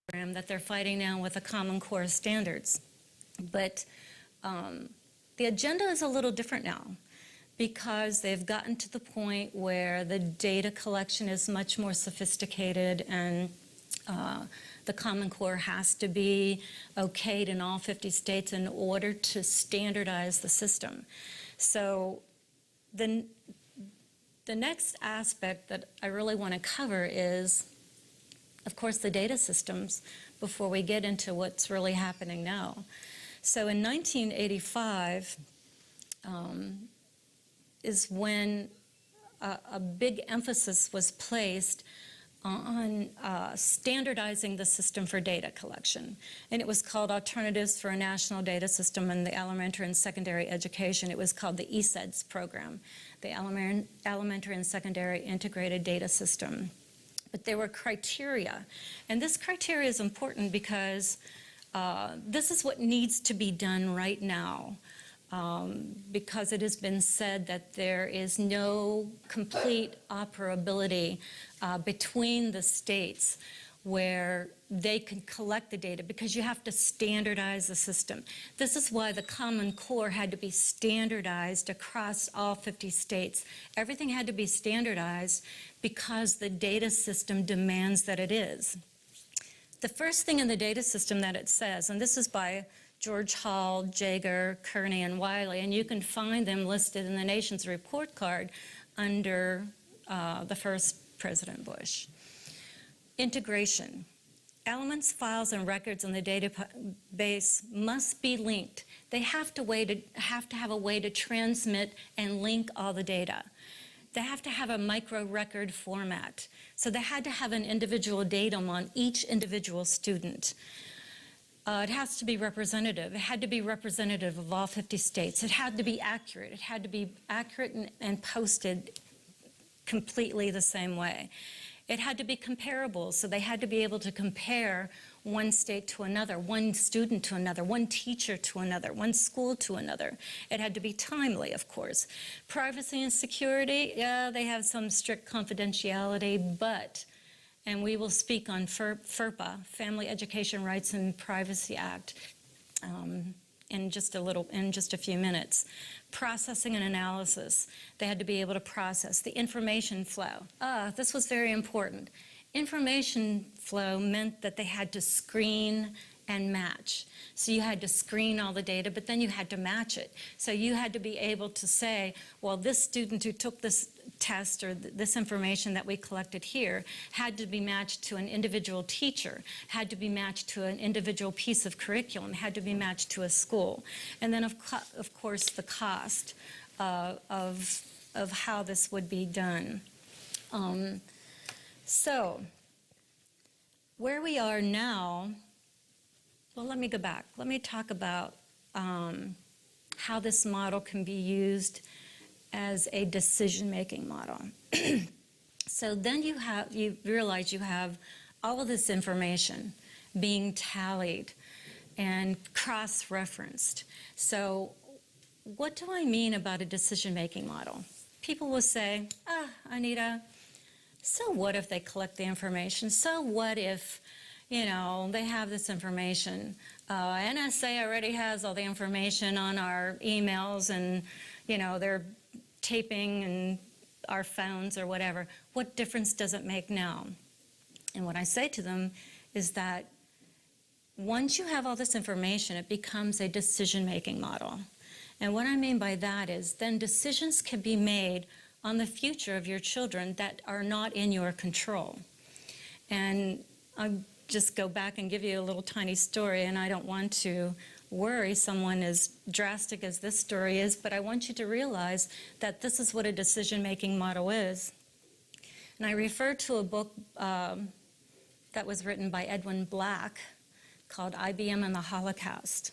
program that they're fighting now with the Common Core standards. But the agenda is a little different now, because they've gotten to the point where the data collection is much more sophisticated, and the Common Core has to be okayed in all 50 states in order to standardize the system. So the next aspect that I really want to cover is, of course, the data systems before we get into what's really happening now. So in 1985, is when a big emphasis was placed on standardizing the system for data collection. And it was called Alternatives for a National Data System in the Elementary and Secondary Education. It was called the ESEDS program, the Elementary and Secondary Integrated Data System. But there were criteria. And this criteria is important because this is what needs to be done right now. Because it has been said that there is no complete operability between the states where they can collect the data, because you have to standardize the system. This is why the Common Core had to be standardized across all 50 states. Everything had to be standardized because the data system demands that it is. The first thing in the data system that it says, and this is by George Hall, Jaeger, Kearney, and Wiley, and you can find them listed in the nation's report card under the first President Bush. Integration. Elements, files, and records in the database must be linked. They have to have a way to transmit and link all the data. They have to have a micro-record format. So they had to have an individual datum on each individual student. It has to be representative. It had to be representative of all 50 states. It had to be accurate. It had to be accurate and posted completely the same way. It had to be comparable, so they had to be able to compare one state to another, one student to another, one teacher to another, one school to another. It had to be timely, of course. Privacy and security, yeah, they have some strict confidentiality, but, and we will speak on FERPA, Family Education Rights and Privacy Act, in just a few minutes. Processing and analysis. They had to be able to process the information flow. This was very important. Information flow meant that they had to screen and match. So you had to screen all the data, but then you had to match it. So you had to be able to say, well, this student who took this test or this information that we collected here had to be matched to an individual teacher, had to be matched to an individual piece of curriculum, had to be matched to a school. And then, of course, the cost of how this would be done. So where we are now, well, let me go back. Let me talk about how this model can be used as a decision-making model. So then you realize you have all of this information being tallied and cross-referenced. So what do I mean about a decision-making model? People will say, Anita, so what if they collect the information? So what if, you know, they have this information? NSA already has all the information on our emails, and, you know, they're taping and our phones or whatever. What difference does it make now? And what I say to them is that once you have all this information, it becomes a decision-making model. And what I mean by that is then decisions can be made on the future of your children that are not in your control. And I'll just go back and give you a little tiny story, and I don't want to worry someone as drastic as this story is, but I want you to realize that this is what a decision-making model is. And I refer to a book that was written by Edwin Black called IBM and the Holocaust.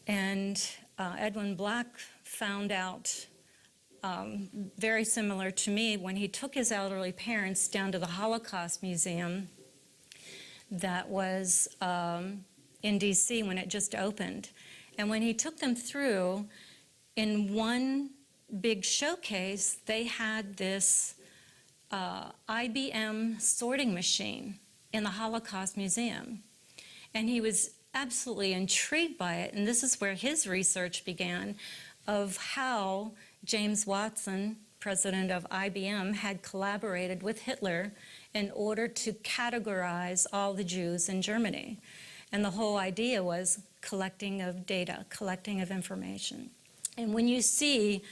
And Edwin Black found out very similar to me when he took his elderly parents down to the Holocaust Museum that was in DC when it just opened. And when he took them through, in one big showcase, they had this IBM sorting machine in the Holocaust Museum. And he was absolutely intrigued by it, and this is where his research began, of how James Watson, president of IBM, had collaborated with Hitler in order to categorize all the Jews in Germany. And the whole idea was collecting of data, collecting of information. And when you see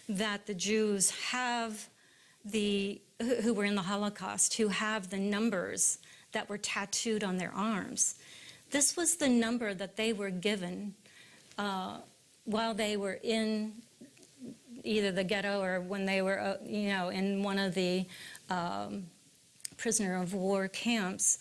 that the Jews have who were in the Holocaust, who have the numbers that were tattooed on their arms, this was the number that they were given while they were in either the ghetto or when they were, in one of the prisoner of war camps.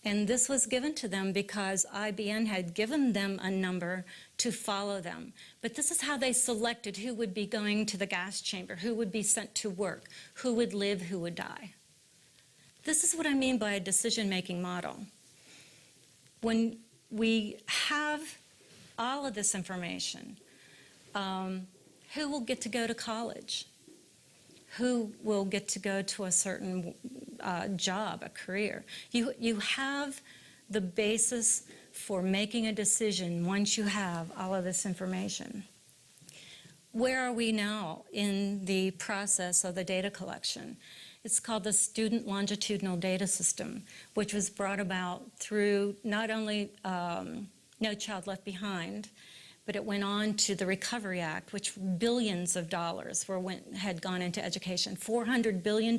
And this was given to them because IBM had given them a number to follow them. But this is how they selected who would be going to the gas chamber, who would be sent to work, who would live, who would die. This is what I mean by a decision-making model. When we have all of this information, who will get to go to college? Who will get to go to a certain job, a career? You have the basis for making a decision once you have all of this information. Where are we now in the process of the data collection? It's called the Student Longitudinal Data System, which was brought about through not only No Child Left Behind, but it went on to the Recovery Act, which billions of dollars had gone into education. $400 billion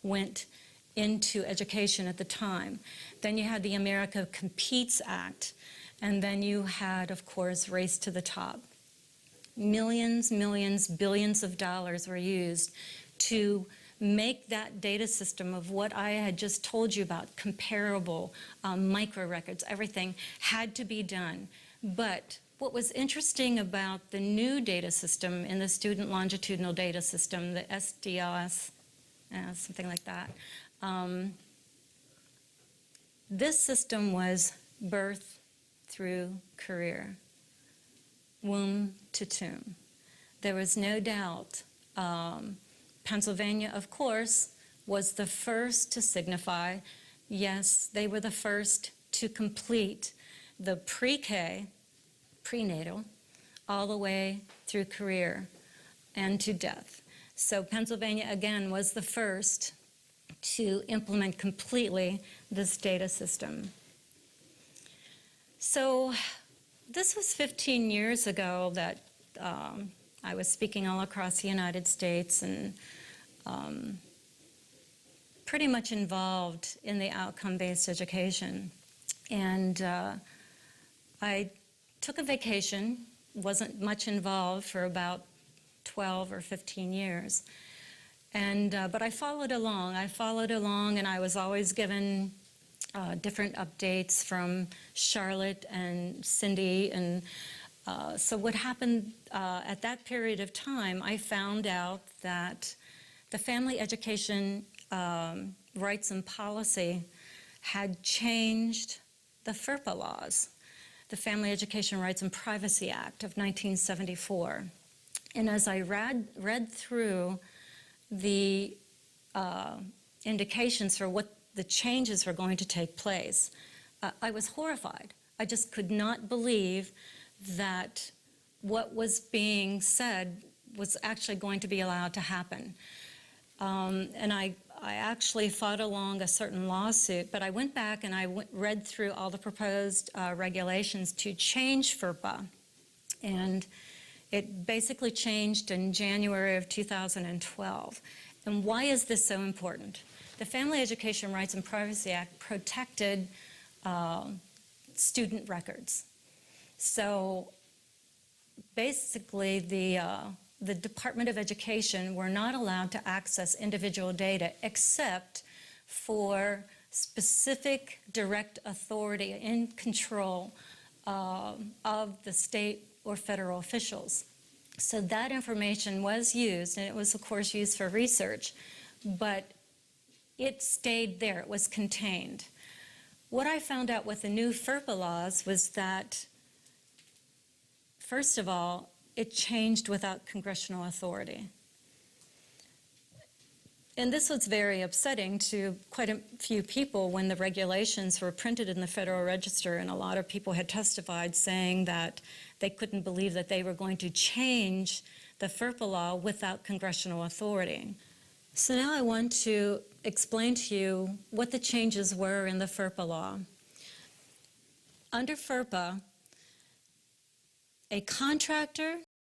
went into education at the time. Then you had the America Competes Act, and then you had, of course, Race to the Top. Millions, billions of dollars were used to make that data system of what I had just told you about, comparable micro records, everything had to be done. But what was interesting about the new data system in the Student Longitudinal Data System, the SDLS, something like that, this system was birth through career, womb to tomb. There was no doubt. Pennsylvania, of course, was the first to signify, yes, they were the first to complete the pre-K, prenatal, all the way through career and to death. So Pennsylvania, again, was the first to implement completely this data system. So this was 15 years ago that I was speaking all across the United States and pretty much involved in the outcome-based education. And I took a vacation, wasn't much involved for about 12 or 15 years. And, but I followed along, and I was always given different updates from Charlotte and Cindy. And so what happened at that period of time, I found out that the Family Education Rights and Policy had changed the FERPA laws, the Family Education Rights and Privacy Act of 1974. And as I read through the indications for what the changes were going to take place, I was horrified. I just could not believe that what was being said was actually going to be allowed to happen. And I actually fought along a certain lawsuit, but I went back and I read through all the proposed regulations to change FERPA. And it basically changed in January of 2012. And why is this so important? The Family Education Rights and Privacy Act protected student records. So basically the Department of Education were not allowed to access individual data except for specific direct authority in control of the state or federal officials. So that information was used, and it was of course used for research, but it stayed there, it was contained. What I found out with the new FERPA laws was that, first of all, it changed without congressional authority. And this was very upsetting to quite a few people when the regulations were printed in the Federal Register, and a lot of people had testified saying that they couldn't believe that they were going to change the FERPA law without congressional authority. So now I want to explain to you what the changes were in the FERPA law. Under FERPA, a contractor